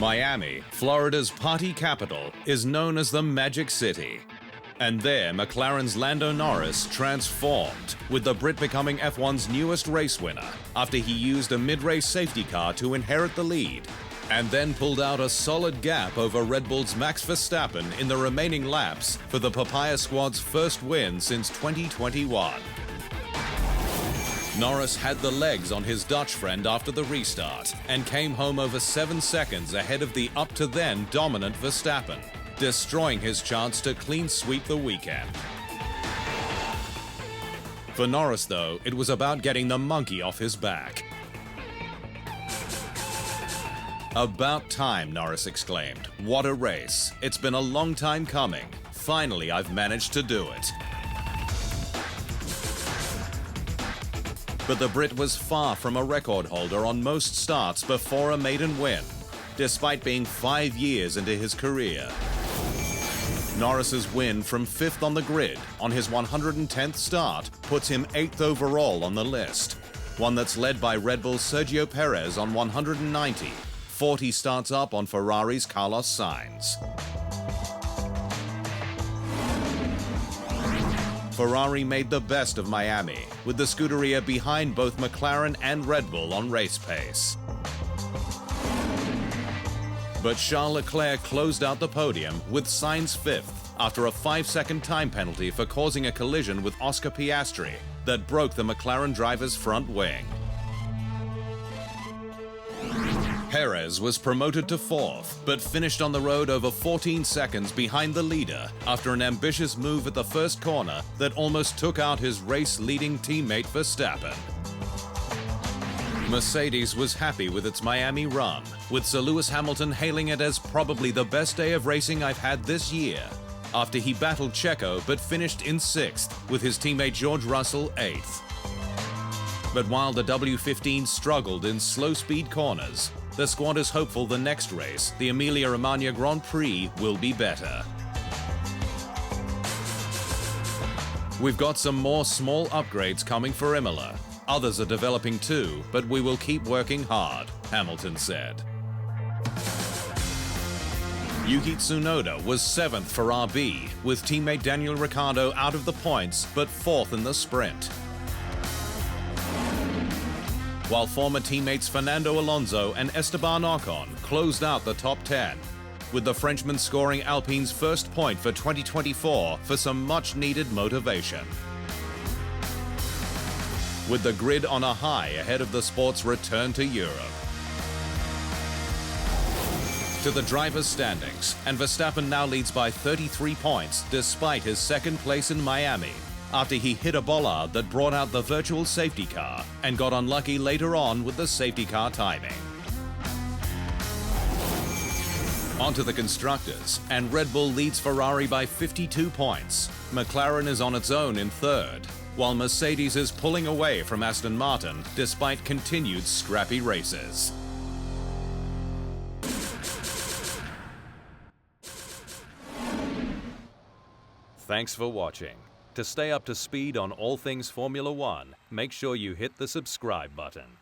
Miami, Florida's party capital, is known as the Magic City. And there, McLaren's Lando Norris transformed, with the Brit becoming F1's newest race winner after he used a mid-race safety car to inherit the lead, and then pulled out a solid gap over Red Bull's Max Verstappen in the remaining laps for the Papaya squad's first win since 2021. Norris had the legs on his Dutch friend after the restart and came home over 7 seconds ahead of the up-to-then dominant Verstappen, destroying his chance to clean sweep the weekend. For Norris, though, it was about getting the monkey off his back. "About time," Norris exclaimed. "What a race. It's been a long time coming. Finally, I've managed to do it." But the Brit was far from a record holder on most starts before a maiden win, despite being 5 years into his career. Norris's win from 5th on the grid on his 110th start puts him 8th overall on the list, one that's led by Red Bull's Sergio Perez on 190, 40 starts up on Ferrari's Carlos Sainz. Ferrari made the best of Miami, with the Scuderia behind both McLaren and Red Bull on race pace. But Charles Leclerc closed out the podium with Sainz 5th after a 5-second time penalty for causing a collision with Oscar Piastri that broke the McLaren driver's front wing. Perez was promoted to 4th, but finished on the road over 14 seconds behind the leader after an ambitious move at the first corner that almost took out his race-leading teammate Verstappen. Mercedes was happy with its Miami run, with Sir Lewis Hamilton hailing it as probably the best day of racing I've had this year, after he battled Checo but finished in 6th, with his teammate George Russell 8th. But while the W15 struggled in slow-speed corners, the squad is hopeful the next race, the Miami Grand Prix, will be better. We've got some more small upgrades coming for Imola. Others are developing too, but we will keep working hard, Hamilton said. Yuki Tsunoda was 7th for RB, with teammate Daniel Ricciardo out of the points, but 4th in the sprint. While former teammates Fernando Alonso and Esteban Ocon closed out the top 10, with the Frenchman scoring Alpine's first point for 2024 for some much-needed motivation. With the grid on a high ahead of the sport's return to Europe. To the drivers' standings, and Verstappen now leads by 33 points despite his second place in Miami, after he hit a bollard that brought out the virtual safety car and got unlucky later on with the safety car timing. Onto the constructors, and Red Bull leads Ferrari by 52 points. McLaren is on its own in 3rd, while Mercedes is pulling away from Aston Martin despite continued scrappy races. Thanks for watching. To stay up to speed on all things Formula One, make sure you hit the subscribe button.